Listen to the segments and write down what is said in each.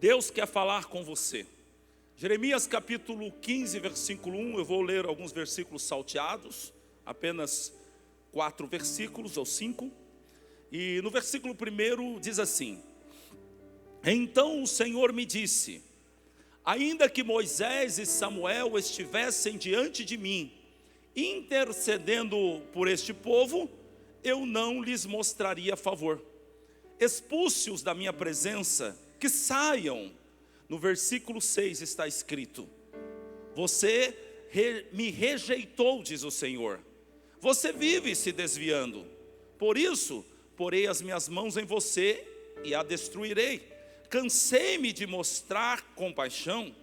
Deus quer falar com você. Jeremias capítulo 15, versículo 1, eu vou ler alguns versículos salteados, apenas 4 versículos ou 5. E no versículo 1 diz assim: então o Senhor me disse: ainda que Moisés e Samuel estivessem diante de mim, intercedendo por este povo, eu não lhes mostraria favor. Expulse-os da minha presença, que saiam. No versículo 6 está escrito: você me rejeitou, diz o Senhor. Você vive se desviando. Por isso, porei as minhas mãos em você e a destruirei. Cansei-me de mostrar compaixão.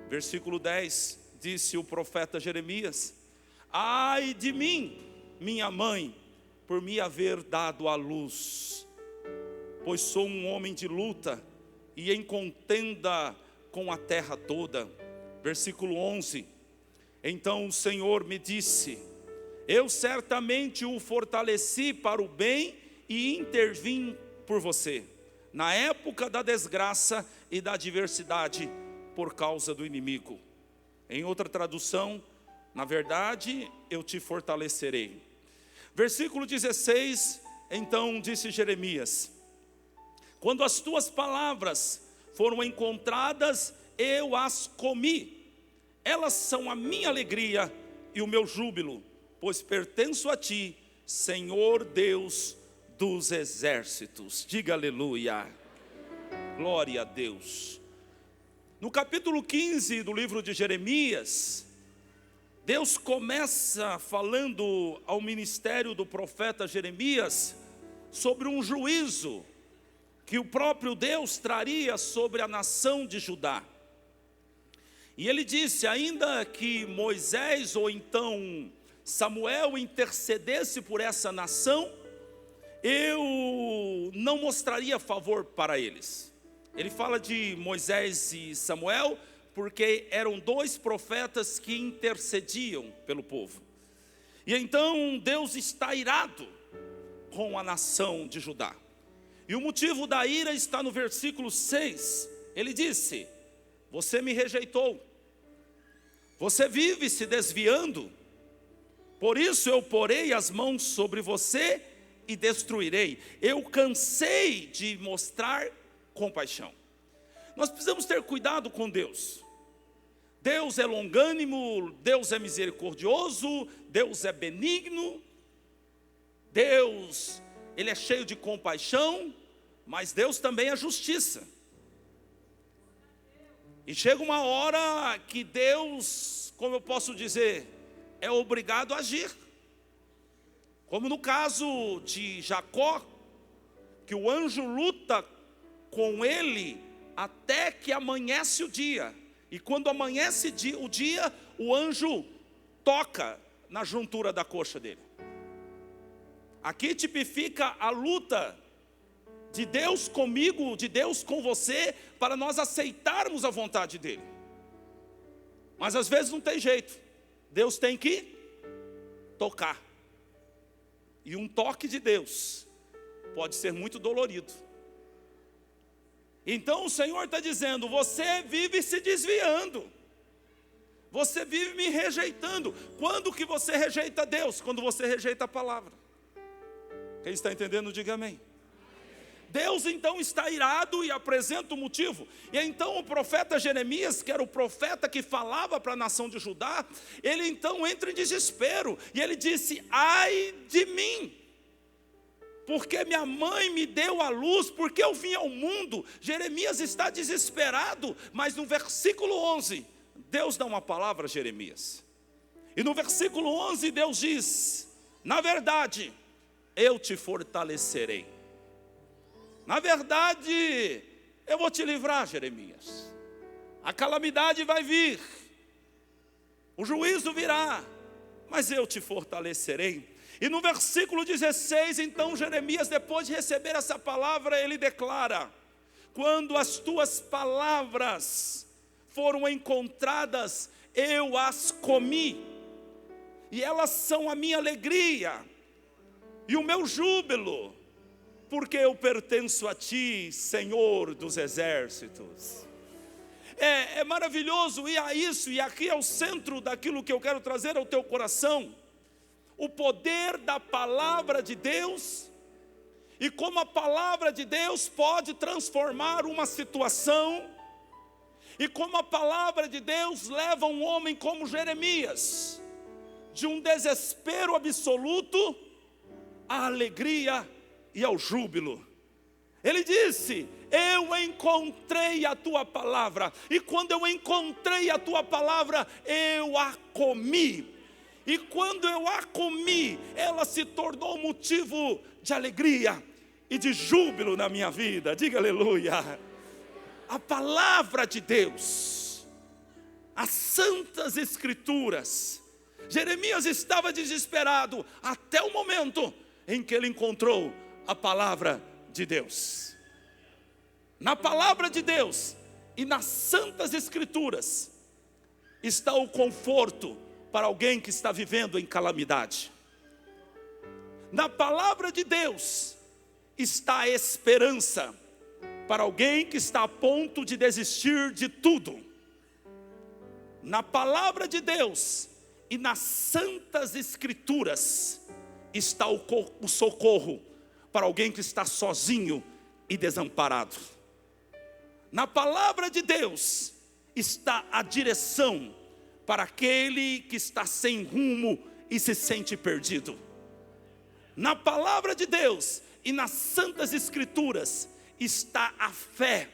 Versículo 10, disse o profeta Jeremias: ai de mim, minha mãe, por me haver dado à luz, pois sou um homem de luta e em contenda com a terra toda. Versículo 11, então o Senhor me disse: eu certamente o fortaleci para o bem e intervim por você, na época da desgraça e da adversidade, por causa do inimigo. Em outra tradução, na verdade, eu te fortalecerei. Versículo 16, então disse Jeremias: quando as tuas palavras foram encontradas, eu as comi. Elas são a minha alegria e o meu júbilo, pois pertenço a ti, Senhor Deus dos exércitos. Diga aleluia. Glória a Deus. No capítulo 15 do livro de Jeremias, Deus começa falando ao ministério do profeta Jeremias sobre um juízo que o próprio Deus traria sobre a nação de Judá. E ele disse: ainda que Moisés ou então Samuel intercedesse por essa nação, eu não mostraria favor para eles. Ele fala de Moisés e Samuel porque eram dois profetas que intercediam pelo povo. E então Deus está irado com a nação de Judá. E o motivo da ira está no versículo 6. Ele disse: você me rejeitou, você vive se desviando, por isso eu porei as mãos sobre você e destruirei. Eu cansei de mostrar compaixão. Nós precisamos ter cuidado com Deus. Deus é longânimo, Deus é misericordioso, Deus é benigno, Deus, Ele é cheio de compaixão, mas Deus também é justiça. E chega uma hora que Deus, como eu posso dizer, é obrigado a agir. Como no caso de Jacó, que o anjo luta com ele até que amanhece o dia. E quando amanhece o dia, o anjo toca na juntura da coxa dele. Aqui tipifica a luta de Deus comigo, de Deus com você, para nós aceitarmos a vontade dele. Mas às vezes não tem jeito, Deus tem que tocar. E um toque de Deus pode ser muito dolorido. Então o Senhor está dizendo: você vive se desviando, você vive me rejeitando. Quando que você rejeita Deus? Quando você rejeita a palavra. Quem está entendendo, diga amém. Deus então está irado e apresenta o motivo. E então o profeta Jeremias, que era o profeta que falava para a nação de Judá, ele então entra em desespero. E ele disse: ai de mim, porque minha mãe me deu a luz, porque eu vim ao mundo. Jeremias está desesperado, mas no versículo 11, Deus dá uma palavra a Jeremias. E no versículo 11 Deus diz: na verdade, eu te fortalecerei. Na verdade, eu vou te livrar, Jeremias. A calamidade vai vir, o juízo virá, mas eu te fortalecerei. E no versículo 16, então Jeremias, depois de receber essa palavra, ele declara: quando as tuas palavras foram encontradas, eu as comi, e elas são a minha alegria e o meu júbilo, porque eu pertenço a ti, Senhor dos exércitos. É maravilhoso, e a isso, e aqui é o centro daquilo que eu quero trazer ao teu coração, o poder da palavra de Deus, e como a palavra de Deus pode transformar uma situação, e como a palavra de Deus leva um homem como Jeremias, de um desespero absoluto, à alegria e ao júbilo. Ele disse: eu encontrei a tua palavra, e quando eu encontrei a tua palavra, eu a comi, e quando eu a comi, ela se tornou motivo de alegria e de júbilo na minha vida. Diga aleluia. A palavra de Deus, as santas escrituras. Jeremias estava desesperado até o momento em que ele encontrou a palavra de Deus. Na palavra de Deus e nas santas escrituras está o conforto para alguém que está vivendo em calamidade. Na palavra de Deus está a esperança para alguém que está a ponto de desistir de tudo. Na palavra de Deus e nas santas escrituras está o socorro para alguém que está sozinho e desamparado. Na palavra de Deus está a direção para aquele que está sem rumo e se sente perdido. Na palavra de Deus e nas santas escrituras está a fé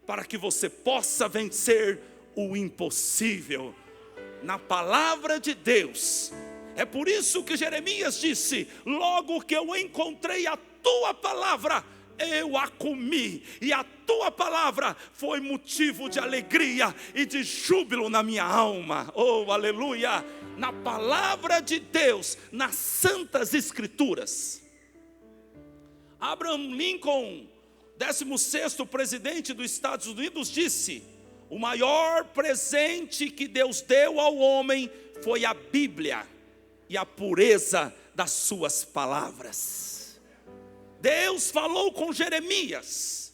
para que você possa vencer o impossível. Na palavra de Deus. É por isso que Jeremias disse: logo que eu encontrei a tua palavra, eu a comi, e a tua palavra foi motivo de alegria e de júbilo na minha alma. Oh, aleluia! Na palavra de Deus, nas santas escrituras. Abraham Lincoln, 16º presidente dos Estados Unidos, disse: o maior presente que Deus deu ao homem foi a Bíblia e a pureza das suas palavras. Deus falou com Jeremias.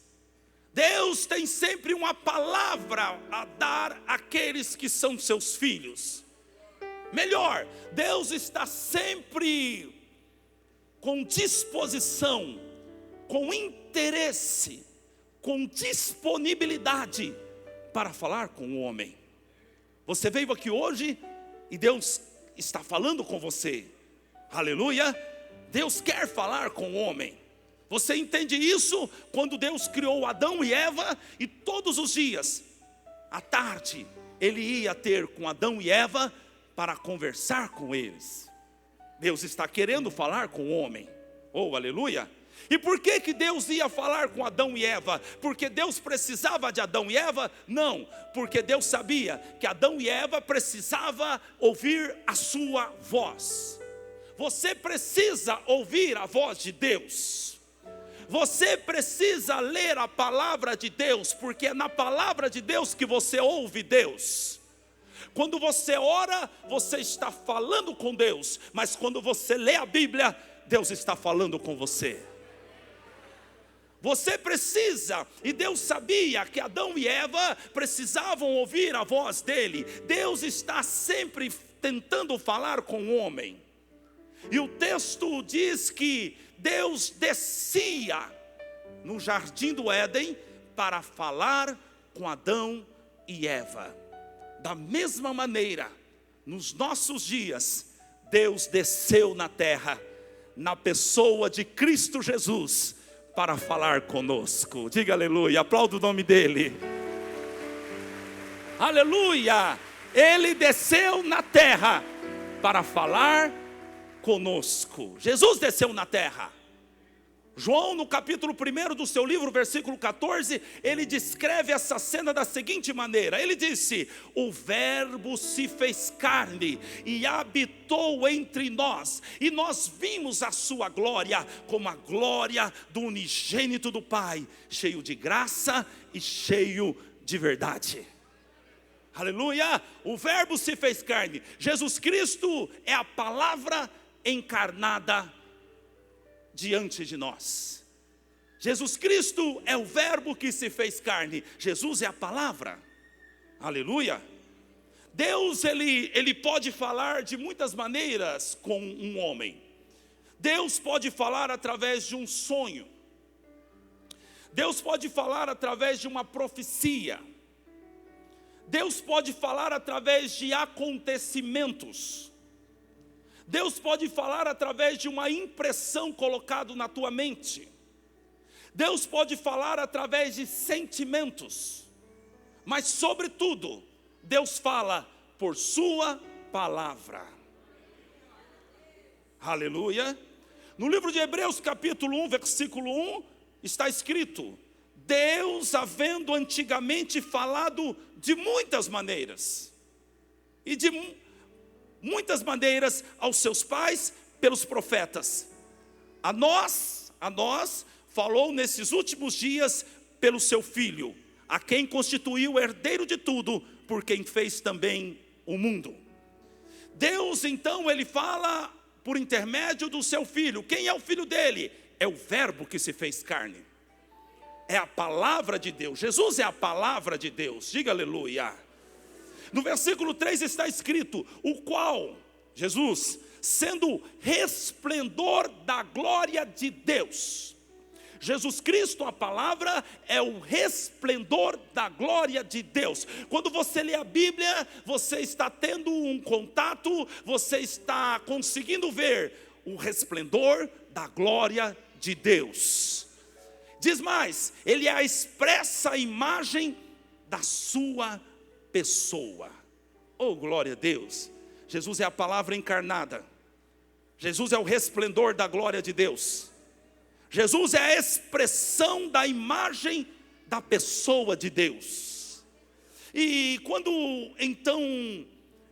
Deus tem sempre uma palavra a dar àqueles que são seus filhos. Melhor, Deus está sempre com disposição, com interesse, com disponibilidade para falar com o homem. Você veio aqui hoje e Deus está falando com você. Aleluia. Deus quer falar com o homem. Você entende isso quando Deus criou Adão e Eva, e todos os dias, à tarde, Ele ia ter com Adão e Eva para conversar com eles. Deus está querendo falar com o homem. Oh, aleluia. E por que Deus ia falar com Adão e Eva? Porque Deus precisava de Adão e Eva? Não, porque Deus sabia que Adão e Eva precisavam ouvir a sua voz. Você precisa ouvir a voz de Deus. Você precisa ler a palavra de Deus, porque é na palavra de Deus que você ouve Deus. Quando você ora, você está falando com Deus, mas quando você lê a Bíblia, Deus está falando com você. Você precisa, e Deus sabia que Adão e Eva precisavam ouvir a voz dele. Deus está sempre tentando falar com o homem. E o texto diz que Deus descia no jardim do Éden para falar com Adão e Eva. Da mesma maneira, nos nossos dias, Deus desceu na terra, na pessoa de Cristo Jesus, para falar conosco. Diga aleluia, aplauda o nome dele. Aleluia. Ele desceu na terra para falar conosco. Jesus desceu na terra. João, no capítulo 1 do seu livro, versículo 14, ele descreve essa cena da seguinte maneira. Ele disse: o verbo se fez carne e habitou entre nós, e nós vimos a sua glória, como a glória do unigênito do Pai, cheio de graça e cheio de verdade. Aleluia. O verbo se fez carne. Jesus Cristo é a palavra encarnada diante de nós. Jesus Cristo é o verbo que se fez carne. Jesus é a palavra. Aleluia. Deus, ele pode falar de muitas maneiras com um homem. Deus pode falar através de um sonho. Deus pode falar através de uma profecia. Deus pode falar através de acontecimentos. Deus pode falar através de uma impressão colocada na tua mente. Deus pode falar através de sentimentos. Mas sobretudo, Deus fala por sua palavra. Aleluia. No livro de Hebreus capítulo 1, versículo 1, está escrito: Deus, havendo antigamente falado de muitas maneiras, e de muitas maneiras aos seus pais pelos profetas, a nós falou nesses últimos dias pelo seu Filho, a quem constituiu o herdeiro de tudo, por quem fez também o mundo. Deus então, ele fala por intermédio do seu Filho. Quem é o Filho dele? É o verbo que se fez carne. É a palavra de Deus. Jesus é a palavra de Deus. Diga aleluia. No versículo 3 está escrito: o qual, Jesus, sendo resplendor da glória de Deus. Jesus Cristo, a palavra, é o resplendor da glória de Deus. Quando você lê a Bíblia, você está tendo um contato, você está conseguindo ver o resplendor da glória de Deus. Diz mais, ele é a expressa imagem da sua pessoa. Oh, glória a Deus. Jesus é a palavra encarnada. Jesus é o resplendor da glória de Deus. Jesus é a expressão da imagem da pessoa de Deus. E quando então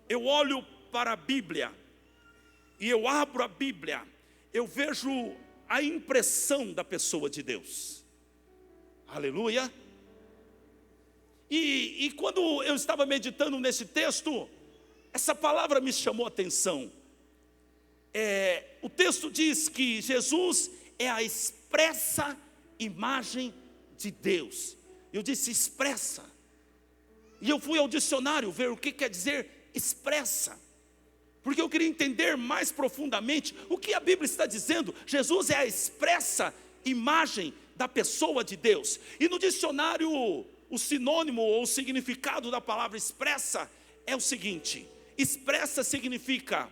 eu olho para a Bíblia, e eu abro a Bíblia, eu vejo a impressão da pessoa de Deus. Aleluia. E quando eu estava meditando nesse texto, essa palavra me chamou a atenção. O texto diz que Jesus é a expressa imagem de Deus. Eu disse expressa. E eu fui ao dicionário ver o que quer dizer expressa. Porque eu queria entender mais profundamente o que a Bíblia está dizendo. Jesus é a expressa imagem da pessoa de Deus. E no dicionário, o sinônimo ou o significado da palavra expressa é o seguinte: expressa significa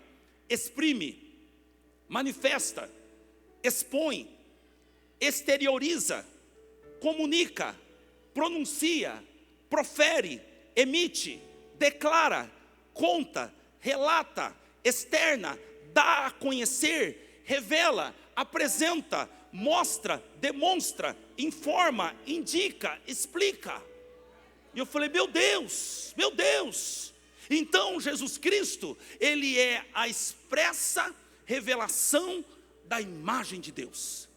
exprime, manifesta, expõe, exterioriza, comunica, pronuncia, profere, emite, declara, conta, relata, externa, dá a conhecer, revela, apresenta, mostra, demonstra, informa, indica, explica. E eu falei, meu Deus, meu Deus. Então Jesus Cristo, ele é a expressa revelação da imagem de Deus.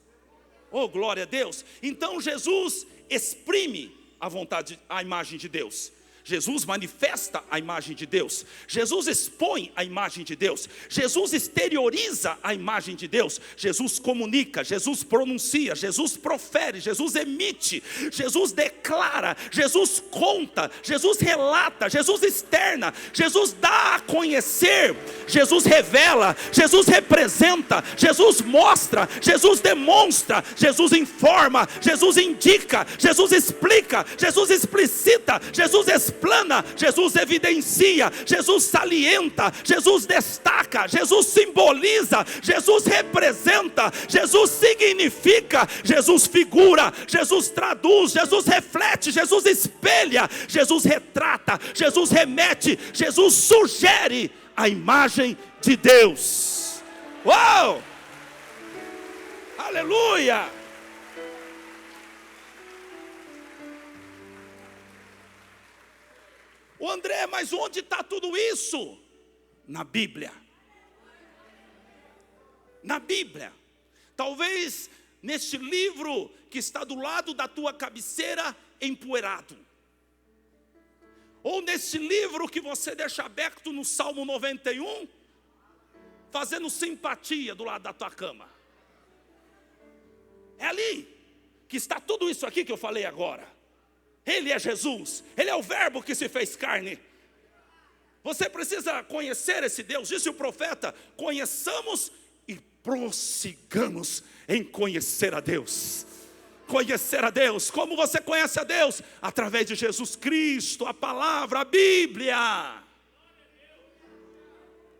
Oh, glória a Deus. Então Jesus exprime a vontade, a imagem de Deus. Jesus manifesta a imagem de Deus. Jesus expõe a imagem de Deus. Jesus exterioriza a imagem de Deus. Jesus comunica, Jesus pronuncia, Jesus profere, Jesus emite, Jesus declara, Jesus conta, Jesus relata, Jesus externa, Jesus dá a conhecer, Jesus revela, Jesus representa, Jesus mostra, Jesus demonstra, Jesus informa, Jesus indica, Jesus explica, Jesus explicita, Jesus explana, Jesus evidencia, Jesus salienta, Jesus destaca, Jesus simboliza, Jesus representa, Jesus significa, Jesus figura, Jesus traduz, Jesus reflete, Jesus espelha, Jesus retrata, Jesus remete, Jesus sugere a imagem de Deus. Uau! Aleluia! O André, mas onde está tudo isso? Na Bíblia. Na Bíblia. Talvez neste livro que está do lado da tua cabeceira empoeirado. Ou nesse livro que você deixa aberto no Salmo 91, fazendo simpatia do lado da tua cama. É ali que está tudo isso aqui que eu falei agora. Ele é Jesus, Ele é o verbo que se fez carne. Você precisa conhecer esse Deus, disse o profeta: conheçamos e prossigamos em conhecer a Deus. Conhecer a Deus, como você conhece a Deus? Através de Jesus Cristo, a palavra, a Bíblia.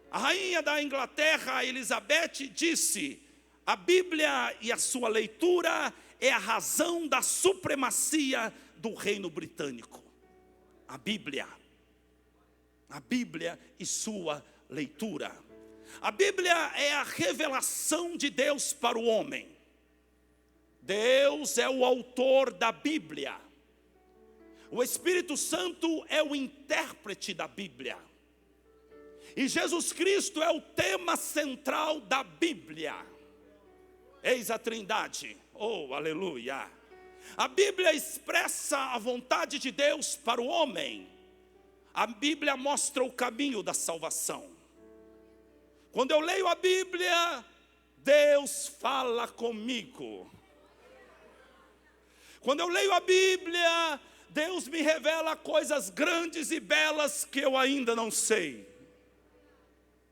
A rainha da Inglaterra, Elizabeth, disse: a Bíblia e a sua leitura é a razão da supremacia do reino britânico. A Bíblia e sua leitura. A Bíblia é a revelação de Deus para o homem. Deus é o autor da Bíblia. O Espírito Santo é o intérprete da Bíblia. E Jesus Cristo é o tema central da Bíblia. Eis a Trindade. Oh, aleluia. A Bíblia expressa a vontade de Deus para o homem. A Bíblia mostra o caminho da salvação. Quando eu leio a Bíblia, Deus fala comigo. Quando eu leio a Bíblia, Deus me revela coisas grandes e belas que eu ainda não sei.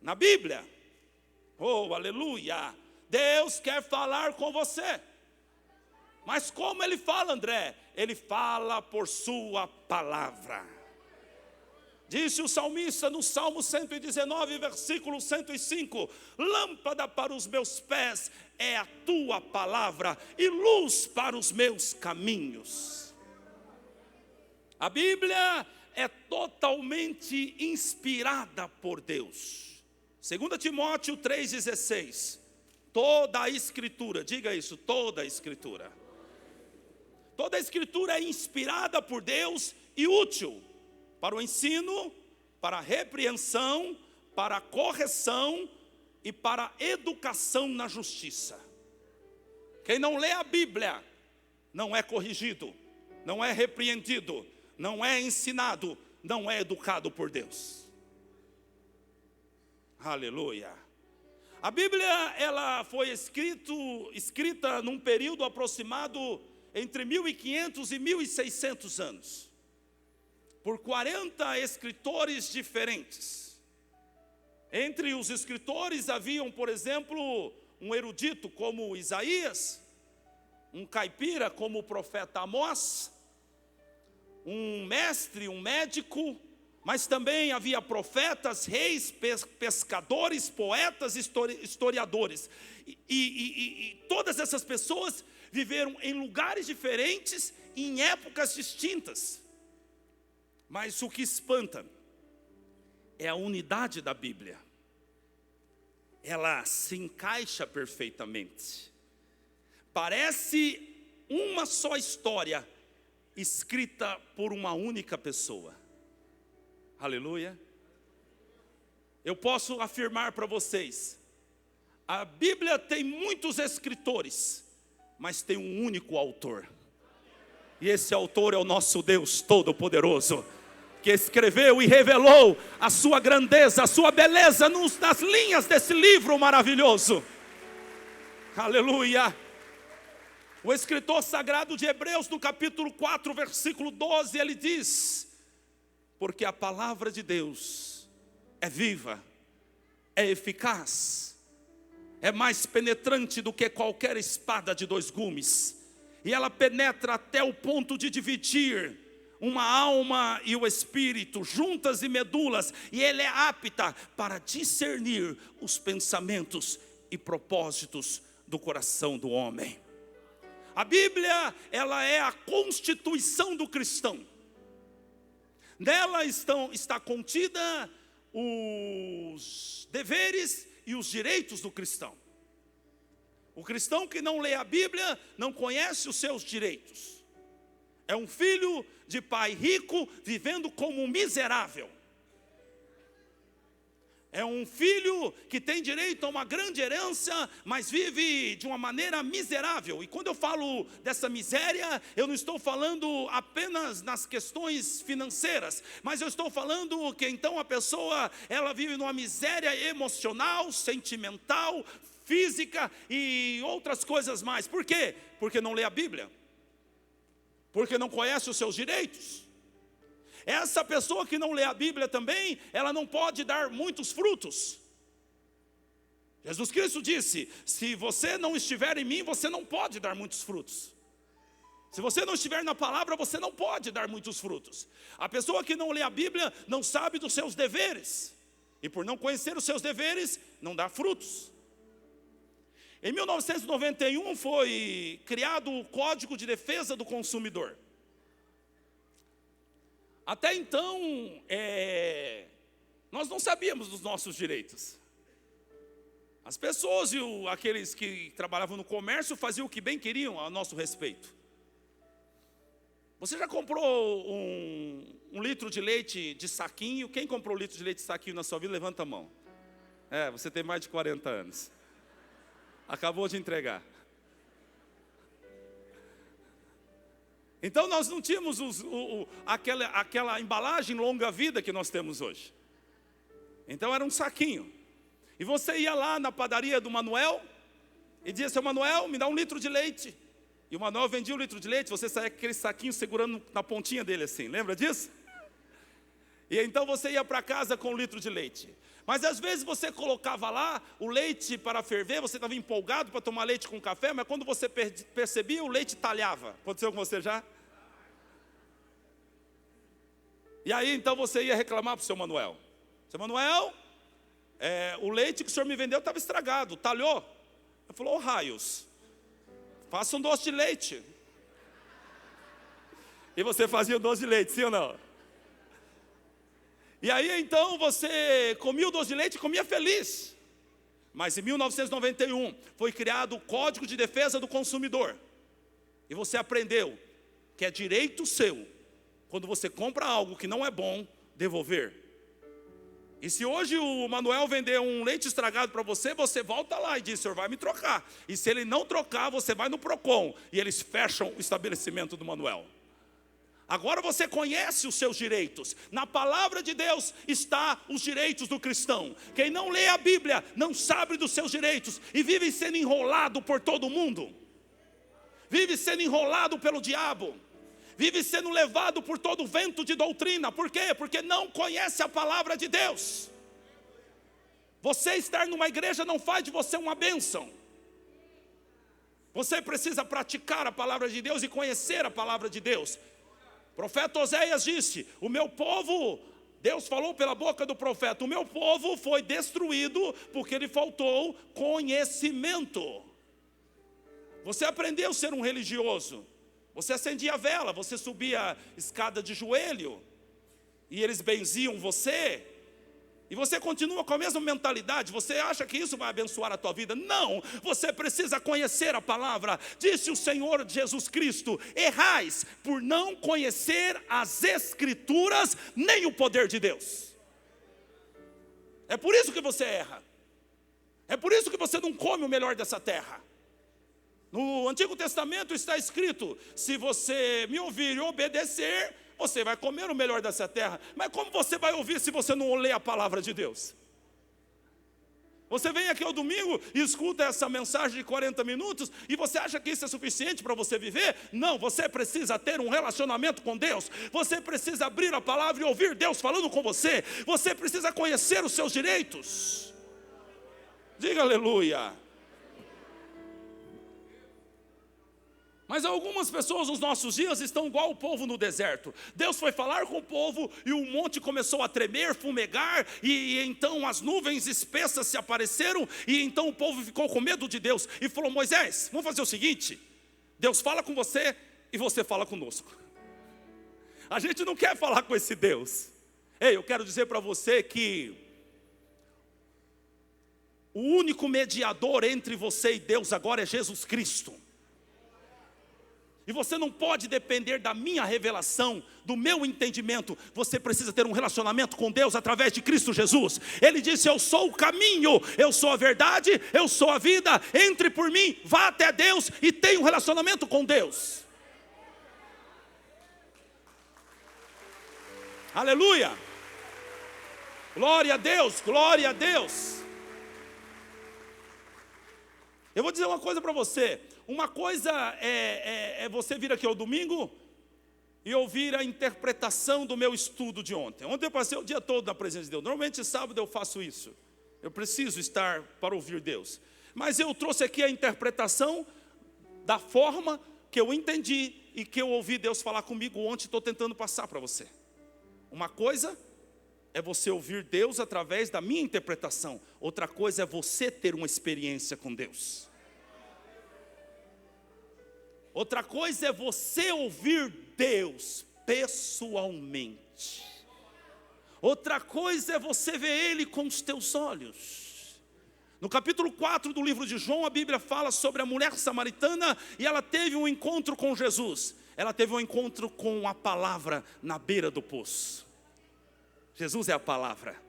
Na Bíblia, oh, aleluia, Deus quer falar com você. Mas como Ele fala, André? Ele fala por sua palavra. Disse o salmista no Salmo 119, versículo 105: lâmpada para os meus pés é a tua palavra e luz para os meus caminhos. A Bíblia é totalmente inspirada por Deus. 2 Timóteo 3,16. Toda a Escritura, diga isso, toda a Escritura. Toda a Escritura é inspirada por Deus e útil para o ensino, para a repreensão, para a correção e para a educação na justiça. Quem não lê a Bíblia não é corrigido, não é repreendido, não é ensinado, não é educado por Deus. Aleluia. A Bíblia, ela foi escrita num período aproximado entre 1500 e 1600 anos. Por 40 escritores diferentes. Entre os escritores haviam, por exemplo, um erudito como Isaías, um caipira como o profeta Amós, um mestre, um médico, mas também havia profetas, reis, pescadores, poetas, historiadores. E todas essas pessoas viveram em lugares diferentes e em épocas distintas. Mas o que espanta é a unidade da Bíblia. Ela se encaixa perfeitamente. Parece uma só história escrita por uma única pessoa. Aleluia. Eu posso afirmar para vocês, a Bíblia tem muitos escritores, mas tem um único autor. E esse autor é o nosso Deus Todo-Poderoso, que escreveu e revelou a sua grandeza, a sua beleza nas linhas desse livro maravilhoso. Aleluia. O escritor sagrado de Hebreus, no capítulo 4, versículo 12, ele diz: porque a palavra de Deus é viva, é eficaz, é mais penetrante do que qualquer espada de dois gumes, e ela penetra até o ponto de dividir uma alma e o espírito, juntas e medulas, e ela é apta para discernir os pensamentos e propósitos do coração do homem. A Bíblia, ela é a constituição do cristão. Nela está contida os deveres e os direitos do cristão. O cristão que não lê a Bíblia não conhece os seus direitos. É um filho de pai rico vivendo como um miserável. É um filho que tem direito a uma grande herança, mas vive de uma maneira miserável. E quando eu falo dessa miséria, eu não estou falando apenas nas questões financeiras, mas eu estou falando que então a pessoa, ela vive numa miséria emocional, sentimental, física e outras coisas mais. Por quê? Porque não lê a Bíblia. porque não conhece os seus direitos. Essa pessoa que não lê a Bíblia também, ela não pode dar muitos frutos. Jesus Cristo disse: se você não estiver em mim, você não pode dar muitos frutos. Se você não estiver na palavra, você não pode dar muitos frutos. A pessoa que não lê a Bíblia não sabe dos seus deveres, e por não conhecer os seus deveres, não dá frutos. Em 1991 foi criado o Código de Defesa do Consumidor. Até então, nós não sabíamos dos nossos direitos. As pessoas e aqueles que trabalhavam no comércio faziam o que bem queriam a nosso respeito. Você já comprou um litro de leite de saquinho? Quem comprou litro de leite de saquinho na sua vida, levanta a mão. Você tem mais de 40 anos. Acabou de entregar. Então nós não tínhamos aquela embalagem longa-vida que nós temos hoje. Então era um saquinho. E você ia lá na padaria do Manuel e dizia: seu Manuel, me dá um litro de leite. E o Manuel vendia um litro de leite, você saía com aquele saquinho segurando na pontinha dele assim, lembra disso? E então você ia para casa com um litro de leite. Mas às vezes você colocava lá o leite para ferver, você estava empolgado para tomar leite com café, mas quando você percebia, o leite talhava. Aconteceu com você já? E aí então você ia reclamar para o seu Manuel: seu Manuel, o leite que o senhor me vendeu estava estragado, talhou. Ele falou: raios, faça um doce de leite. E você fazia o doce de leite, sim ou não? E aí então você comia o doce de leite e comia feliz. Mas em 1991 foi criado o Código de Defesa do Consumidor. E você aprendeu que é direito seu, quando você compra algo que não é bom, devolver. E se hoje o Manuel vender um leite estragado para você, você volta lá e diz: o senhor vai me trocar. E se ele não trocar, você vai no Procon e eles fecham o estabelecimento do Manuel. Agora você conhece os seus direitos. Na palavra de Deus está os direitos do cristão. Quem não lê a Bíblia não sabe dos seus direitos e vive sendo enrolado por todo mundo. Vive sendo enrolado pelo diabo. Vive sendo levado por todo vento de doutrina. Por quê? Porque não conhece a palavra de Deus. Você estar numa igreja não faz de você uma bênção. Você precisa praticar a palavra de Deus e conhecer a palavra de Deus. O profeta Oséias disse: o meu povo, Deus falou pela boca do profeta, o meu povo foi destruído porque lhe faltou conhecimento. Você aprendeu a ser um religioso. Você acendia a vela, você subia a escada de joelho, e eles benziam você, e você continua com a mesma mentalidade. Você acha que isso vai abençoar a tua vida? Não, você precisa conhecer a palavra. Disse o Senhor Jesus Cristo: errais por não conhecer as Escrituras, nem o poder de Deus. É por isso que você erra. É por isso que você não come o melhor dessa terra. No Antigo Testamento está escrito: se você me ouvir e obedecer, você vai comer o melhor dessa terra. Mas como você vai ouvir se você não lê a palavra de Deus? Você vem aqui ao domingo e escuta essa mensagem de 40 minutos e você acha que isso é suficiente para você viver? Não, você precisa ter um relacionamento com Deus. Você precisa abrir a palavra e ouvir Deus falando com você. Você precisa conhecer os seus direitos. Diga aleluia. Mas algumas pessoas nos nossos dias estão igual o povo no deserto. Deus foi falar com o povo e o monte começou a tremer, fumegar, e então as nuvens espessas se apareceram, e então o povo ficou com medo de Deus e falou: Moisés, vamos fazer o seguinte, Deus fala com você e você fala conosco. A gente não quer falar com esse Deus. Ei, eu quero dizer para você que o único mediador entre você e Deus agora é Jesus Cristo. E você não pode depender da minha revelação, do meu entendimento. Você precisa ter um relacionamento com Deus através de Cristo Jesus. Ele disse: eu sou o caminho, eu sou a verdade, eu sou a vida. Entre por mim, vá até Deus e tenha um relacionamento com Deus. Aleluia. Glória a Deus, glória a Deus. Eu vou dizer uma coisa para você. Uma coisa é você vir aqui ao domingo e ouvir a interpretação do meu estudo de ontem. Ontem eu passei o dia todo na presença de Deus. Normalmente sábado eu faço isso. Eu preciso estar para ouvir Deus. Mas eu trouxe aqui a interpretação da forma que eu entendi e que eu ouvi Deus falar comigo ontem. Estou tentando passar para você. Uma coisa é você ouvir Deus através da minha interpretação. Outra coisa é você ter uma experiência com Deus. Outra coisa é você ouvir Deus pessoalmente. Outra coisa é você ver Ele com os teus olhos. No capítulo 4 do livro de João, a Bíblia fala sobre a mulher samaritana e ela teve um encontro com Jesus. Ela teve um encontro com a palavra na beira do poço. Jesus é a palavra.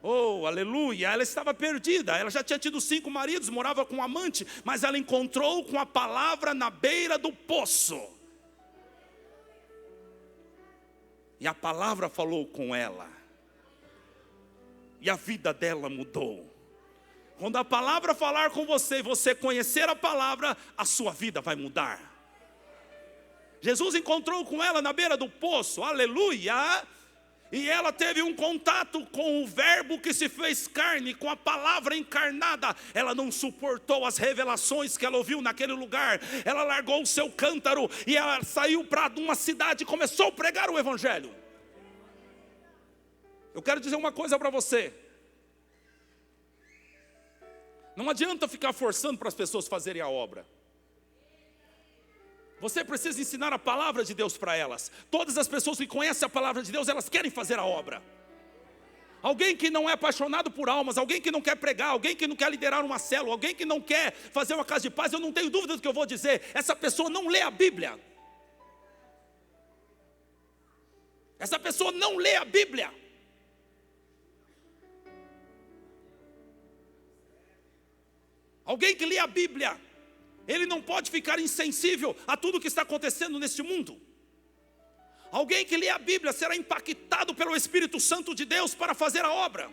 Oh, aleluia, ela estava perdida, ela já tinha tido 5 maridos, morava com um amante, mas ela encontrou com a palavra na beira do poço. E a palavra falou com ela, e a vida dela mudou. Quando a palavra falar com você, e você conhecer a palavra, a sua vida vai mudar. Jesus encontrou com ela na beira do poço, aleluia. E ela teve um contato com o verbo que se fez carne, com a palavra encarnada. Ela não suportou as revelações que ela ouviu naquele lugar. Ela largou o seu cântaro e ela saiu para uma cidade e começou a pregar o evangelho. Eu quero dizer uma coisa para você. Não adianta ficar forçando para as pessoas fazerem a obra. Você precisa ensinar a palavra de Deus para elas. Todas as pessoas que conhecem a palavra de Deus, elas querem fazer a obra. Alguém que não é apaixonado por almas, alguém que não quer pregar, alguém que não quer liderar uma célula, alguém que não quer fazer uma casa de paz, eu não tenho dúvida do que eu vou dizer. Essa pessoa não lê a Bíblia. Essa pessoa não lê a Bíblia. Alguém que lê a Bíblia, ele não pode ficar insensível a tudo que está acontecendo neste mundo. Alguém que lê a Bíblia será impactado pelo Espírito Santo de Deus para fazer a obra.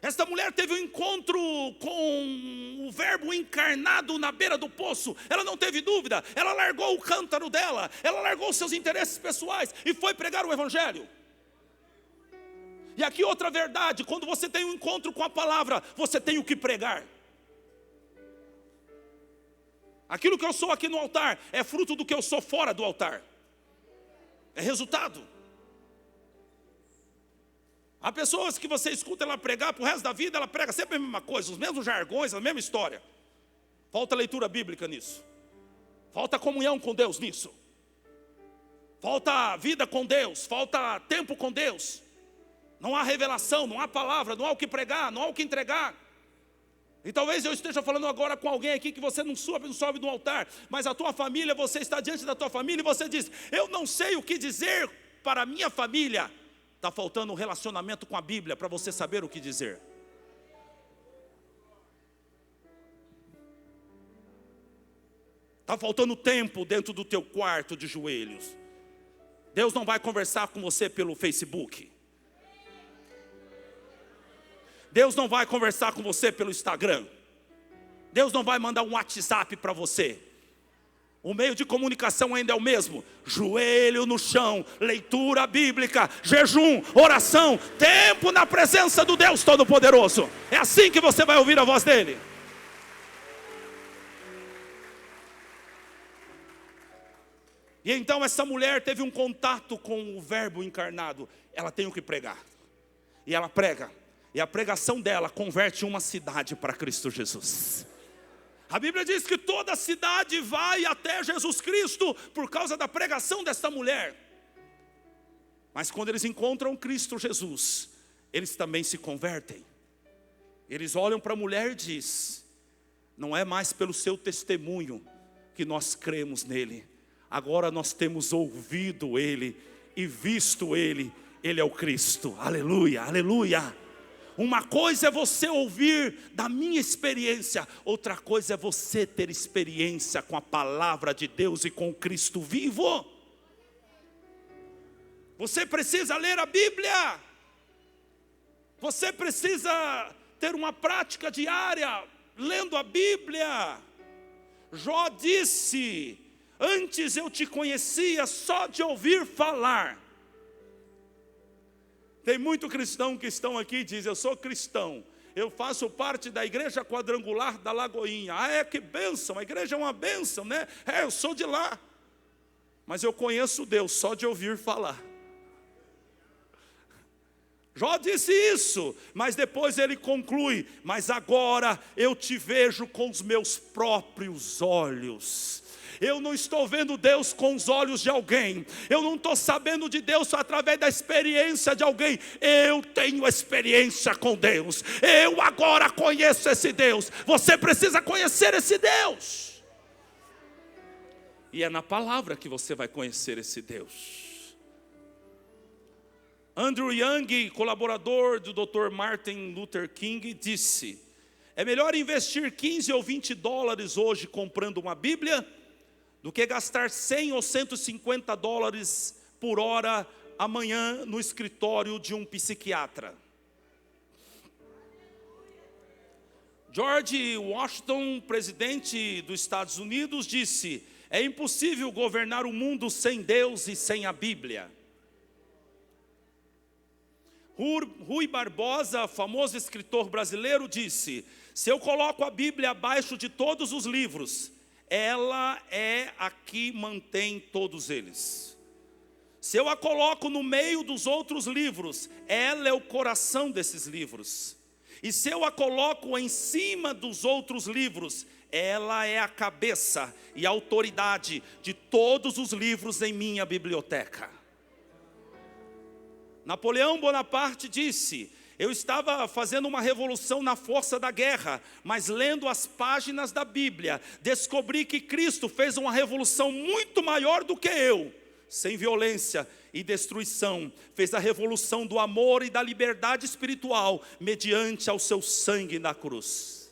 Esta mulher teve um encontro com o verbo encarnado na beira do poço. Ela não teve dúvida, ela largou o cântaro dela, ela largou seus interesses pessoais e foi pregar o evangelho. E aqui outra verdade, quando você tem um encontro com a palavra, você tem o que pregar. Aquilo que eu sou aqui no altar é fruto do que eu sou fora do altar. É resultado. Há pessoas que você escuta ela pregar para o resto da vida, ela prega sempre a mesma coisa, os mesmos jargões, a mesma história. Falta leitura bíblica nisso. Falta comunhão com Deus nisso. Falta vida com Deus, falta tempo com Deus. Não há revelação, não há palavra, não há o que pregar, não há o que entregar. E talvez eu esteja falando agora com alguém aqui que você não sobe do altar, mas a tua família, você está diante da tua família e você diz: eu não sei o que dizer para a minha família. Está faltando um relacionamento com a Bíblia para você saber o que dizer. Está faltando tempo dentro do teu quarto de joelhos. Deus não vai conversar com você pelo Facebook. Deus não vai conversar com você pelo Instagram. Deus não vai mandar um WhatsApp para você. O meio de comunicação ainda é o mesmo. Joelho no chão, leitura bíblica, jejum, oração, tempo na presença do Deus Todo-Poderoso. É assim que você vai ouvir a voz dele. E então essa mulher teve um contato com o verbo encarnado. Ela tem o que pregar. E ela prega. E a pregação dela converte uma cidade para Cristo Jesus. A Bíblia diz que toda a cidade vai até Jesus Cristo por causa da pregação desta mulher. Mas quando eles encontram Cristo Jesus, eles também se convertem. Eles olham para a mulher e dizem: não é mais pelo seu testemunho que nós cremos nele. Agora nós temos ouvido ele e visto ele. Ele é o Cristo. Aleluia, aleluia. Uma coisa é você ouvir da minha experiência, outra coisa é você ter experiência com a palavra de Deus e com o Cristo vivo. Você precisa ler a Bíblia. Você precisa ter uma prática diária lendo a Bíblia. Jó disse: Antes eu te conhecia só de ouvir falar. Tem muito cristão que estão aqui e diz: eu sou cristão, eu faço parte da igreja quadrangular da Lagoinha. Ah, que bênção, a igreja é uma bênção, né? Eu sou de lá. Mas eu conheço Deus só de ouvir falar. Jó disse isso, mas depois ele conclui: mas agora eu te vejo com os meus próprios olhos. Eu não estou vendo Deus com os olhos de alguém. Eu não estou sabendo de Deus só através da experiência de alguém. Eu tenho experiência com Deus. Eu agora conheço esse Deus. Você precisa conhecer esse Deus. E é na palavra que você vai conhecer esse Deus. Andrew Young, colaborador do Dr. Martin Luther King, disse: é melhor investir 15 ou 20 dólares hoje comprando uma Bíblia do que gastar 100 ou 150 dólares por hora amanhã no escritório de um psiquiatra. George Washington, presidente dos Estados Unidos, disse: é impossível governar o mundo sem Deus e sem a Bíblia. Rui Barbosa, famoso escritor brasileiro, disse: se eu coloco a Bíblia abaixo de todos os livros, ela é a que mantém todos eles. Se eu a coloco no meio dos outros livros, ela é o coração desses livros. E se eu a coloco em cima dos outros livros, ela é a cabeça e a autoridade de todos os livros em minha biblioteca. Napoleão Bonaparte disse: eu estava fazendo uma revolução na força da guerra, mas lendo as páginas da Bíblia, descobri que Cristo fez uma revolução muito maior do que eu, sem violência e destruição. Fez a revolução do amor e da liberdade espiritual, mediante ao seu sangue na cruz.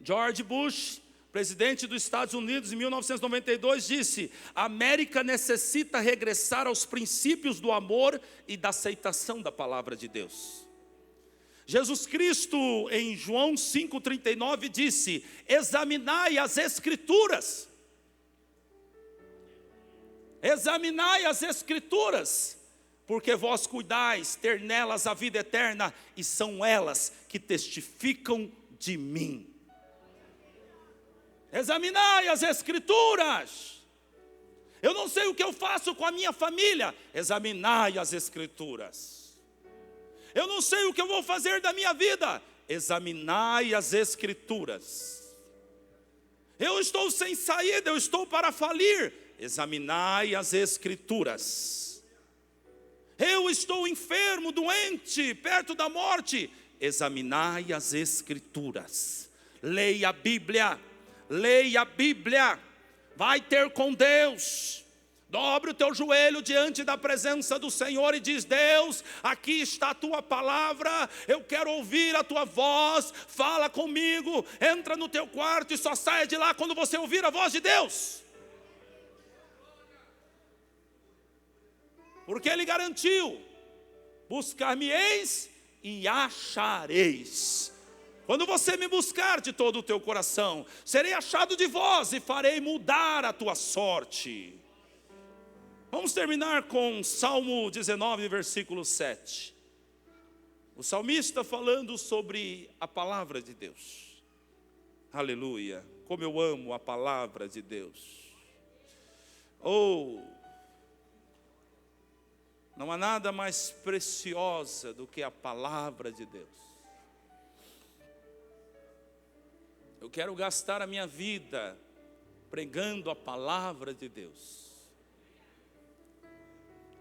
George Bush, presidente dos Estados Unidos, em 1992, disse: a América necessita regressar aos princípios do amor e da aceitação da palavra de Deus. Jesus Cristo, em João 5,39, disse: examinai as Escrituras. Examinai as Escrituras, porque vós cuidais ter nelas a vida eterna, e são elas que testificam de mim. Examinai as Escrituras. Eu não sei o que eu faço com a minha família. Examinai as Escrituras. Eu não sei o que eu vou fazer da minha vida. Examinai as Escrituras. Eu estou sem saída, eu estou para falir. Examinai as Escrituras. Eu estou enfermo, doente, perto da morte. Examinai as Escrituras. Leia a Bíblia. Leia a Bíblia, vai ter com Deus. Dobre o teu joelho diante da presença do Senhor e diz: Deus, aqui está a tua palavra, eu quero ouvir a tua voz, fala comigo. Entra no teu quarto e só saia de lá quando você ouvir a voz de Deus. Porque Ele garantiu: buscar-me-eis e achareis. Quando você me buscar de todo o teu coração, serei achado de vós e farei mudar a tua sorte. Vamos terminar com Salmo 19, versículo 7. O salmista falando sobre a palavra de Deus. Aleluia, como eu amo a palavra de Deus. Oh, não há nada mais preciosa do que a palavra de Deus. Eu quero gastar a minha vida pregando a palavra de Deus.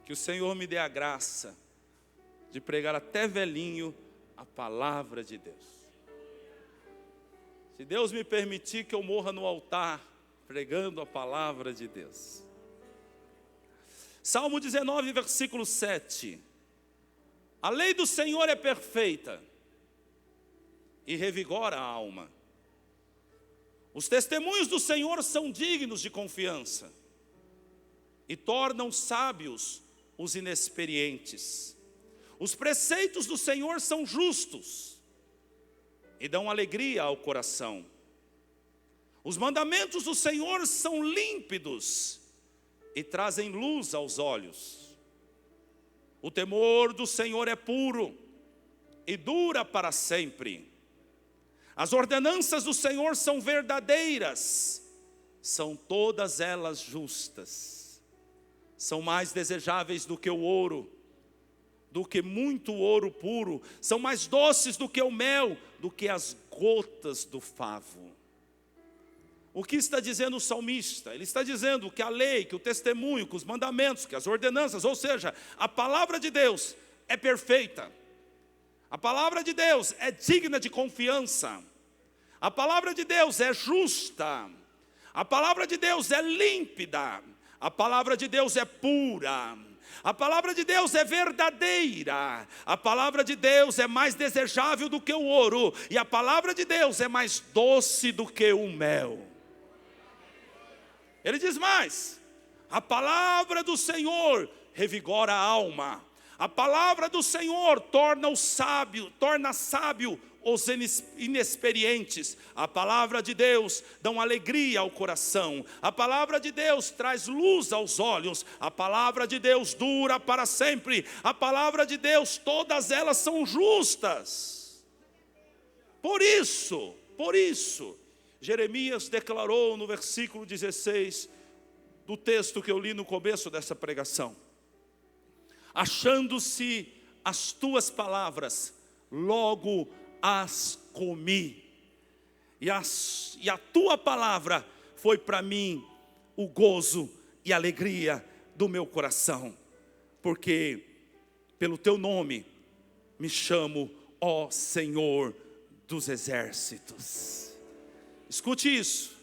Que o Senhor me dê a graça de pregar até velhinho a palavra de Deus. Se Deus me permitir que eu morra no altar pregando a palavra de Deus. Salmo 19, versículo 7. A lei do Senhor é perfeita e revigora a alma. Os testemunhos do Senhor são dignos de confiança e tornam sábios os inexperientes. Os preceitos do Senhor são justos e dão alegria ao coração. Os mandamentos do Senhor são límpidos e trazem luz aos olhos. O temor do Senhor é puro e dura para sempre. As ordenanças do Senhor são verdadeiras, são todas elas justas. São mais desejáveis do que o ouro, do que muito ouro puro. São mais doces do que o mel, do que as gotas do favo. O que está dizendo o salmista? Ele está dizendo que a lei, que o testemunho, que os mandamentos, que as ordenanças, ou seja, a palavra de Deus é perfeita. A palavra de Deus é digna de confiança. A palavra de Deus é justa. A palavra de Deus é límpida. A palavra de Deus é pura. A palavra de Deus é verdadeira. A palavra de Deus é mais desejável do que o ouro. E a palavra de Deus é mais doce do que o mel. Ele diz mais: a palavra do Senhor revigora a alma. A palavra do Senhor torna sábio os inexperientes. A palavra de Deus dá uma alegria ao coração. A palavra de Deus traz luz aos olhos. A palavra de Deus dura para sempre. A palavra de Deus, todas elas são justas. Por isso, Jeremias declarou no versículo 16 do texto que eu li no começo dessa pregação: achando-se as tuas palavras, logo as comi, e a tua palavra foi para mim o gozo e a alegria do meu coração, porque pelo teu nome me chamo, ó Senhor dos exércitos. Escute isso,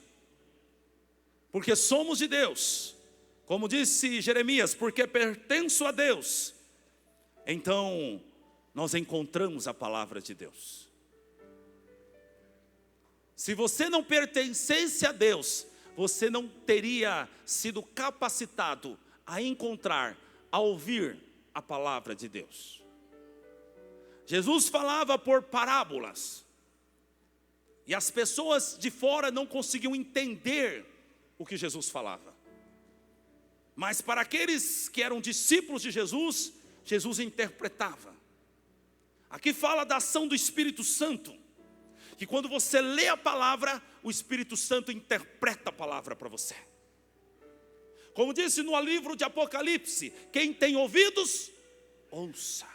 porque somos de Deus, como disse Jeremias, porque pertenço a Deus, então nós encontramos a palavra de Deus. Se você não pertencesse a Deus, você não teria sido capacitado a encontrar, a ouvir a palavra de Deus. Jesus falava por parábolas, e as pessoas de fora não conseguiam entender o que Jesus falava. Mas para aqueles que eram discípulos de Jesus, Jesus interpretava. Aqui fala da ação do Espírito Santo, que quando você lê a palavra, o Espírito Santo interpreta a palavra para você. Como disse no livro de Apocalipse: quem tem ouvidos, ouça.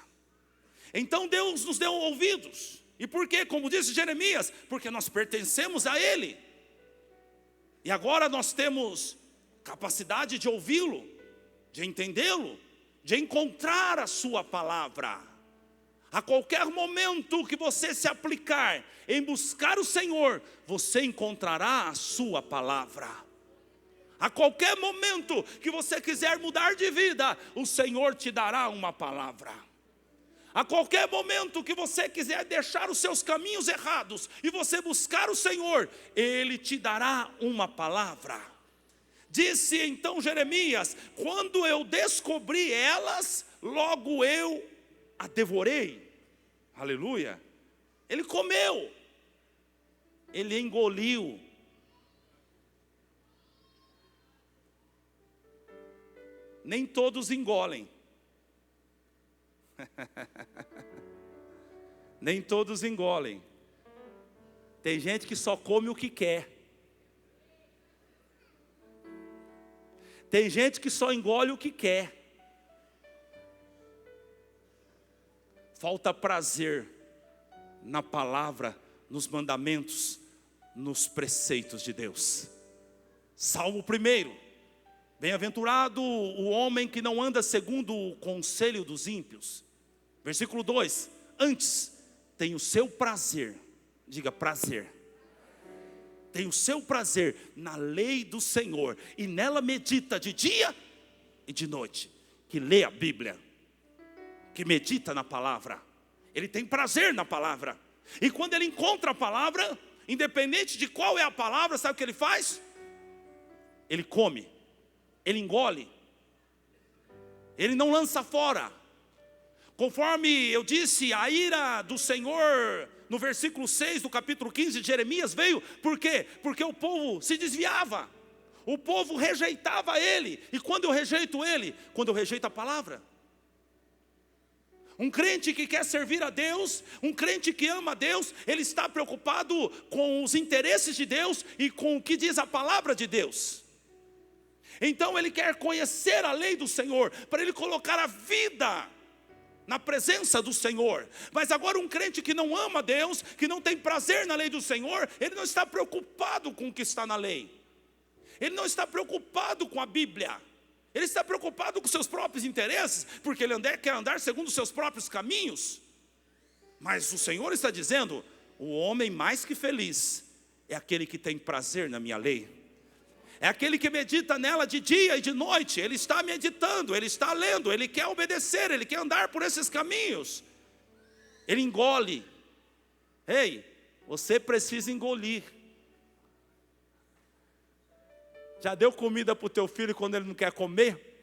Então Deus nos deu ouvidos. E por quê? Como disse Jeremias, porque nós pertencemos a Ele. E agora nós temos capacidade de ouvi-lo, de entendê-lo, de encontrar a sua palavra. A qualquer momento que você se aplicar em buscar o Senhor, você encontrará a sua palavra. A qualquer momento que você quiser mudar de vida, o Senhor te dará uma palavra. A qualquer momento que você quiser deixar os seus caminhos errados e você buscar o Senhor, Ele te dará uma palavra. Disse então Jeremias: quando eu descobri elas, logo eu a devorei. Aleluia. Ele comeu, ele engoliu. Nem todos engolem. Nem todos engolem. Tem gente que só come o que quer. Tem gente que só engole o que quer. Falta prazer na palavra, nos mandamentos, nos preceitos de Deus. Salmo 1: bem-aventurado o homem que não anda segundo o conselho dos ímpios. Versículo 2: antes tem o seu prazer, diga prazer, tem o seu prazer na lei do Senhor, e nela medita de dia e de noite. Que lê a Bíblia, que medita na palavra, ele tem prazer na palavra. E quando ele encontra a palavra, independente de qual é a palavra, sabe o que ele faz? Ele come, ele engole, ele não lança fora. Conforme eu disse, a ira do Senhor no versículo 6 do capítulo 15 de Jeremias, veio por quê? Porque o povo se desviava, o povo rejeitava ele. E quando eu rejeito ele? Quando eu rejeito a palavra. Um crente que quer servir a Deus, um crente que ama a Deus, ele está preocupado com os interesses de Deus e com o que diz a palavra de Deus. Então ele quer conhecer a lei do Senhor, para ele colocar a vida na presença do Senhor. Mas agora um crente que não ama Deus, que não tem prazer na lei do Senhor, ele não está preocupado com o que está na lei. Ele não está preocupado com a Bíblia. Ele está preocupado com seus próprios interesses, porque ele quer andar segundo os seus próprios caminhos. Mas o Senhor está dizendo: o homem mais que feliz é aquele que tem prazer na minha lei. É aquele que medita nela de dia e de noite. Ele está meditando, ele está lendo, ele quer obedecer, ele quer andar por esses caminhos. Ele engole. Ei, você precisa engolir. Já deu comida para o teu filho quando ele não quer comer?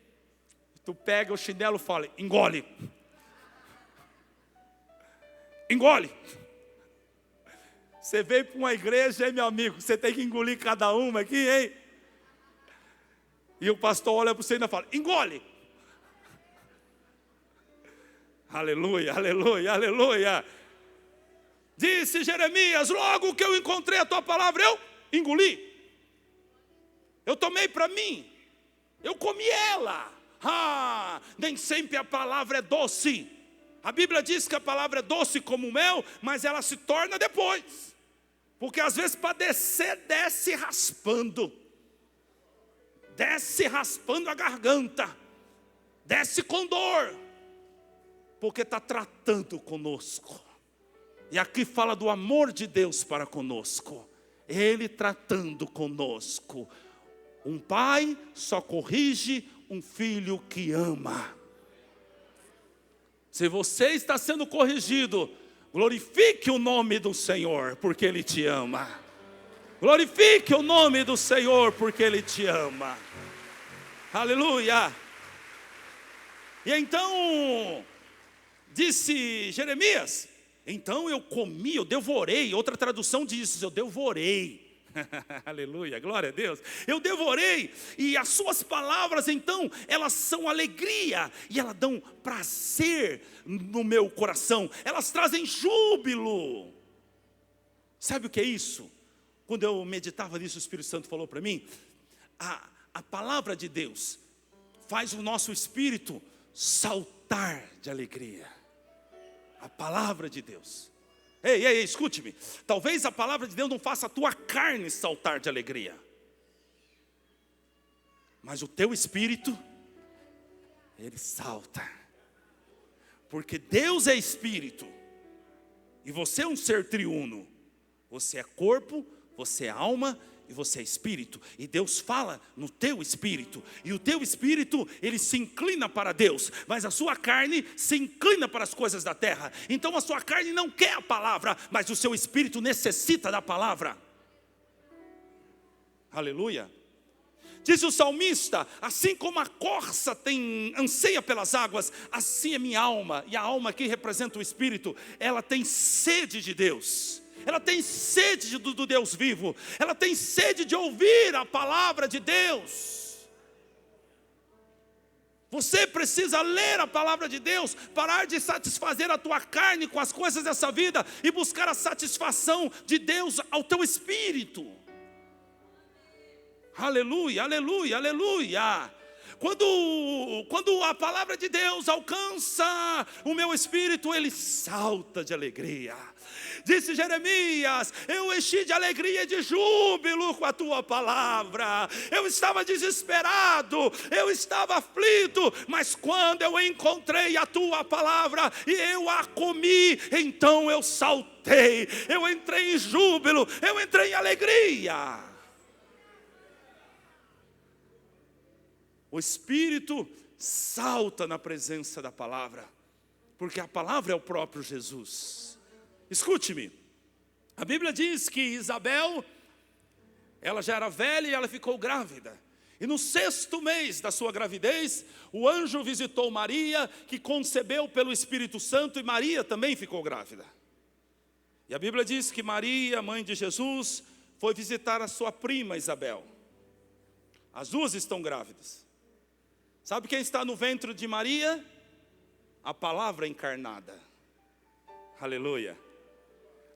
Tu pega o chinelo e fala: engole. Engole. Você veio para uma igreja, hein, meu amigo? Você tem que engolir cada uma aqui, hein? E o pastor olha para você e ainda fala: engole. Aleluia, aleluia, aleluia. Disse Jeremias: logo que eu encontrei a tua palavra, eu engoli. Eu tomei para mim, eu comi ela. Nem sempre a palavra é doce. A Bíblia diz que a palavra é doce como mel, mas ela se torna depois. Porque às vezes para descer, desce raspando. Desce raspando a garganta. Desce com dor. Porque está tratando conosco. E aqui fala do amor de Deus para conosco. Ele tratando conosco. Um pai só corrige um filho que ama. Se você está sendo corrigido, glorifique o nome do Senhor, porque Ele te ama. Glorifique o nome do Senhor, porque Ele te ama. Aleluia. E então, disse Jeremias: então eu comi, eu devorei. Outra tradução diz: eu devorei. Aleluia, glória a Deus. Eu devorei, e as suas palavras então, elas são alegria, e elas dão prazer no meu coração, elas trazem júbilo. Sabe o que é isso? Quando eu meditava nisso, o Espírito Santo falou para mim: a palavra de Deus faz o nosso espírito saltar de alegria. A palavra de Deus. Ei, escute-me. Talvez a palavra de Deus não faça a tua carne saltar de alegria, mas o teu espírito, ele salta. Porque Deus é espírito, e você é um ser triuno. Você é corpo, você é alma e você é espírito. E Deus fala no teu espírito. E o teu espírito, ele se inclina para Deus, mas a sua carne se inclina para as coisas da terra. Então a sua carne não quer a palavra, mas o seu espírito necessita da palavra. Aleluia. Diz o salmista: assim como a corça anseia pelas águas, assim é minha alma. E a alma aqui representa o espírito. Ela tem sede de Deus. Ela tem sede do Deus vivo. Ela tem sede de ouvir a palavra de Deus. Você precisa ler a palavra de Deus, parar de satisfazer a tua carne com as coisas dessa vida e buscar a satisfação de Deus ao teu espírito. Aleluia, aleluia, aleluia. Quando a palavra de Deus alcança o meu espírito, ele salta de alegria. Disse Jeremias: eu enchi de alegria e de júbilo com a tua palavra. Eu estava desesperado, eu estava aflito, mas quando eu encontrei a tua palavra e eu a comi, então eu saltei, eu entrei em júbilo, eu entrei em alegria. O espírito salta na presença da palavra, porque a palavra é o próprio Jesus. Escute-me, a Bíblia diz que Isabel, ela já era velha e ela ficou grávida. E no 6º mês da sua gravidez, o anjo visitou Maria, que concebeu pelo Espírito Santo, e Maria também ficou grávida. E a Bíblia diz que Maria, mãe de Jesus, foi visitar a sua prima Isabel. As duas estão grávidas. Sabe quem está no ventre de Maria? A palavra encarnada. Aleluia.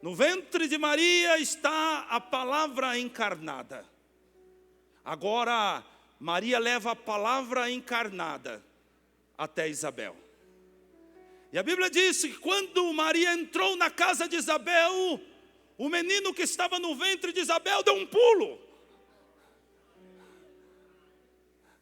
No ventre de Maria está a palavra encarnada. Agora, Maria leva a palavra encarnada até Isabel. E a Bíblia diz que quando Maria entrou na casa de Isabel, o menino que estava no ventre de Isabel deu um pulo.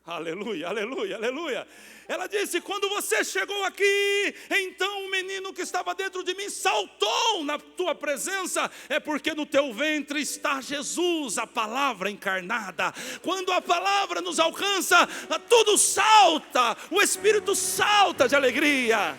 Aleluia, aleluia, aleluia. Ela disse: quando você chegou aqui, então o menino que estava dentro de mim saltou na tua presença. É porque no teu ventre está Jesus, a palavra encarnada. Quando a palavra nos alcança, tudo salta, o Espírito salta de alegria.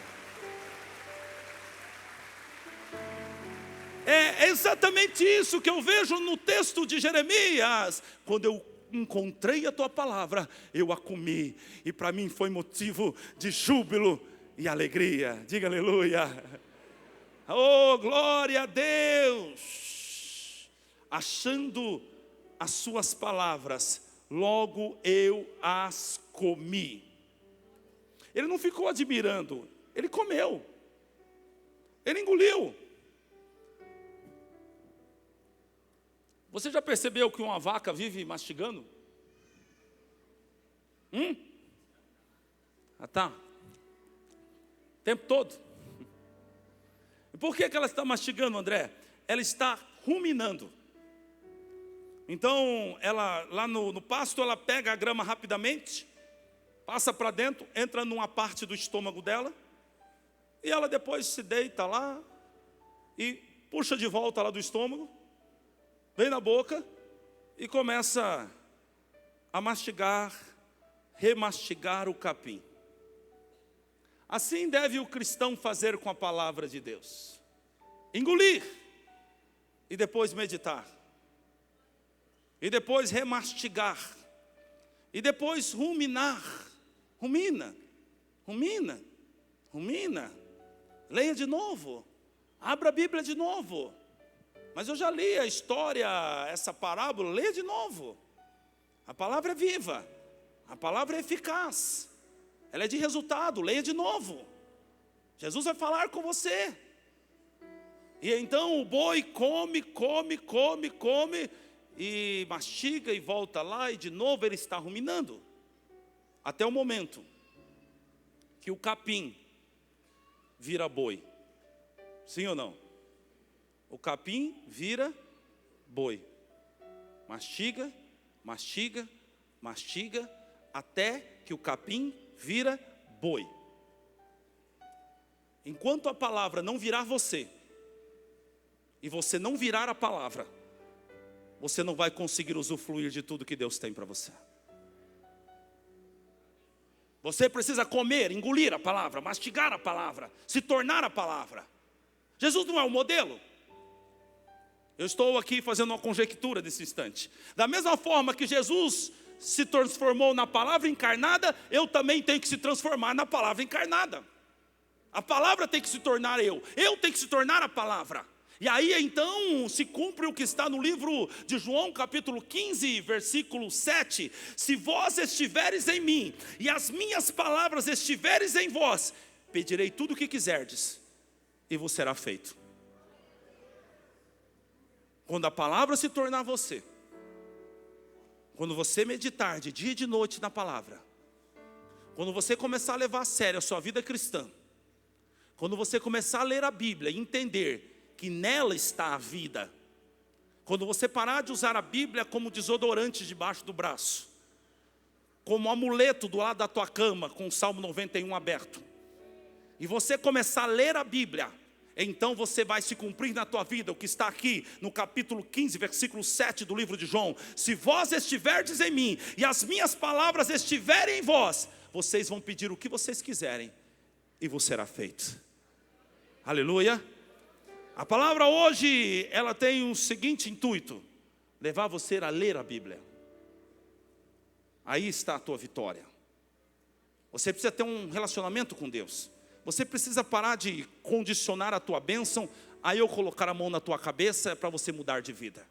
É exatamente isso que eu vejo no texto de Jeremias. Quando eu encontrei a tua palavra, eu a comi, e para mim foi motivo de júbilo e alegria. Diga aleluia. Oh, glória a Deus. Achando as suas palavras, logo eu as comi. Ele não ficou admirando, ele comeu, ele engoliu. Você já percebeu que uma vaca vive mastigando? Tá. O tempo todo. E por que ela está mastigando, André? Ela está ruminando. Então, ela lá no pasto, ela pega a grama rapidamente, passa para dentro, entra numa parte do estômago dela, e ela depois se deita lá e puxa de volta lá do estômago, vem na boca e começa a mastigar, remastigar o capim. Assim deve o cristão fazer com a palavra de Deus: engolir, e depois meditar, e depois remastigar, e depois ruminar. Rumina, rumina, rumina. Leia de novo, abra a Bíblia de novo. Mas eu já li a história, essa parábola, leia de novo. A palavra é viva, a palavra é eficaz, ela é de resultado, leia de novo. Jesus vai falar com você. E então o boi come, e mastiga e volta lá, e de novo ele está ruminando. Até o momento que o capim vira boi. Sim ou não? O capim vira boi. Mastiga, mastiga, mastiga, até que o capim vira boi. Enquanto a palavra não virar você, e você não virar a palavra, você não vai conseguir usufruir de tudo que Deus tem para você. Você precisa comer, engolir a palavra, mastigar a palavra, se tornar a palavra. Jesus não é o modelo. Eu estou aqui fazendo uma conjectura nesse instante. Da mesma forma que Jesus se transformou na palavra encarnada, eu também tenho que se transformar na palavra encarnada. A palavra tem que se tornar eu tenho que se tornar a palavra. E aí então se cumpre o que está no livro de João, capítulo 15, versículo 7. Se vós estiveres em mim, e as minhas palavras estiveres em vós, pedirei tudo o que quiserdes, e vos será feito. Quando a palavra se tornar você, quando você meditar de dia e de noite na palavra, quando você começar a levar a sério a sua vida cristã, quando você começar a ler a Bíblia e entender que nela está a vida, quando você parar de usar a Bíblia como desodorante debaixo do braço, como amuleto do lado da tua cama com o Salmo 91 aberto, e você começar a ler a Bíblia, então você vai se cumprir na tua vida o que está aqui no capítulo 15, versículo 7 do livro de João. Se vós estiverdes em mim e as minhas palavras estiverem em vós, vocês vão pedir o que vocês quiserem e vos será feito. Aleluia. A palavra hoje, ela tem o seguinte intuito: levar você a ler a Bíblia. Aí está a tua vitória. Você precisa ter um relacionamento com Deus. Você precisa parar de condicionar a tua bênção a eu colocar a mão na tua cabeça para você mudar de vida.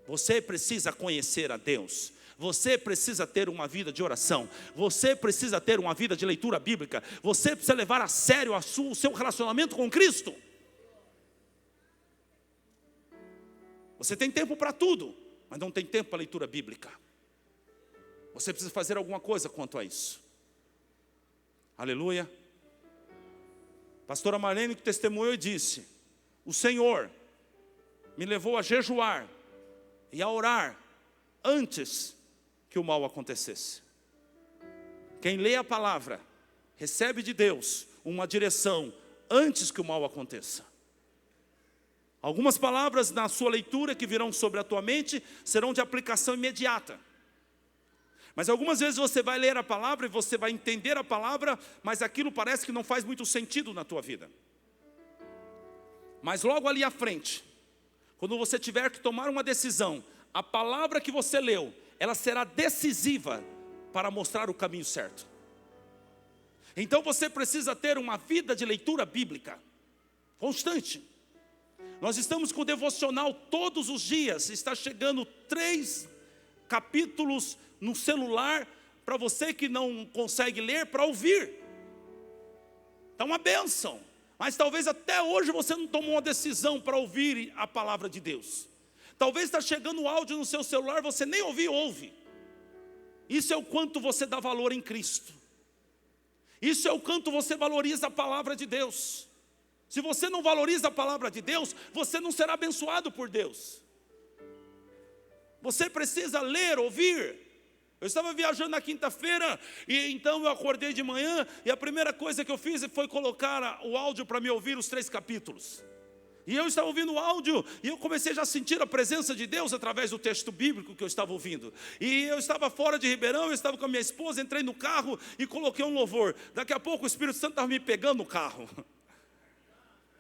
Você precisa conhecer a Deus. Você precisa ter uma vida de oração. Você precisa ter uma vida de leitura bíblica. Você precisa levar a sério o seu relacionamento com Cristo. Você tem tempo para tudo, mas não tem tempo para leitura bíblica. Você precisa fazer alguma coisa quanto a isso. Aleluia. Pastora Marlene que testemunhou e disse: o Senhor me levou a jejuar e a orar antes que o mal acontecesse. Quem lê a palavra recebe de Deus uma direção antes que o mal aconteça. Algumas palavras na sua leitura que virão sobre a tua mente serão de aplicação imediata. Mas algumas vezes você vai ler a palavra e você vai entender a palavra, mas aquilo parece que não faz muito sentido na tua vida. Mas logo ali à frente, quando você tiver que tomar uma decisão, a palavra que você leu, ela será decisiva para mostrar o caminho certo. Então você precisa ter uma vida de leitura bíblica constante. Nós estamos com o devocional todos os dias. Está chegando 3 capítulos no celular para você que não consegue ler, para ouvir. Está uma bênção. Mas talvez até hoje você não tomou uma decisão para ouvir a palavra de Deus. Talvez está chegando o áudio no seu celular, você nem ouve. Isso é o quanto você dá valor em Cristo. Isso é o quanto você valoriza a palavra de Deus. Se você não valoriza a palavra de Deus, você não será abençoado por Deus. Você precisa ler, ouvir. Eu estava viajando na quinta-feira, e então eu acordei de manhã, e a primeira coisa que eu fiz foi colocar o áudio para me ouvir os 3 capítulos. E eu estava ouvindo o áudio, e eu comecei já a sentir a presença de Deus através do texto bíblico que eu estava ouvindo. E eu estava fora de Ribeirão, eu estava com a minha esposa, entrei no carro e coloquei um louvor. Daqui a pouco o Espírito Santo estava me pegando no carro.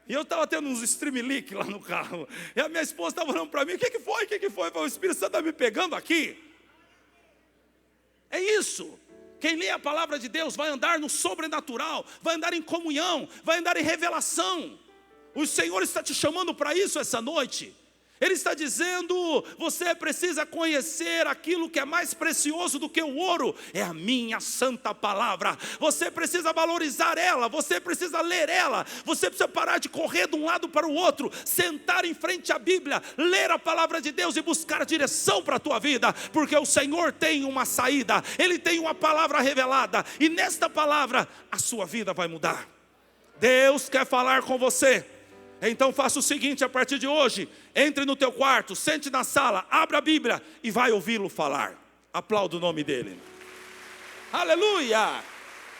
E eu estava tendo uns streamlink lá no carro. E a minha esposa estava olhando para mim: o que foi? O Espírito Santo está me pegando aqui. É isso. Quem lê a palavra de Deus vai andar no sobrenatural, vai andar em comunhão, vai andar em revelação. O Senhor está te chamando para isso essa noite. Ele está dizendo: você precisa conhecer aquilo que é mais precioso do que o ouro, é a minha santa palavra. Você precisa valorizar ela, você precisa ler ela, você precisa parar de correr de um lado para o outro, sentar em frente à Bíblia, ler a palavra de Deus e buscar direção para a tua vida, porque o Senhor tem uma saída, Ele tem uma palavra revelada, e nesta palavra a sua vida vai mudar. Deus quer falar com você. Então faça o seguinte: a partir de hoje, entre no teu quarto, sente na sala, abra a Bíblia e vai ouvi-lo falar. Aplauda o nome dele. Aleluia!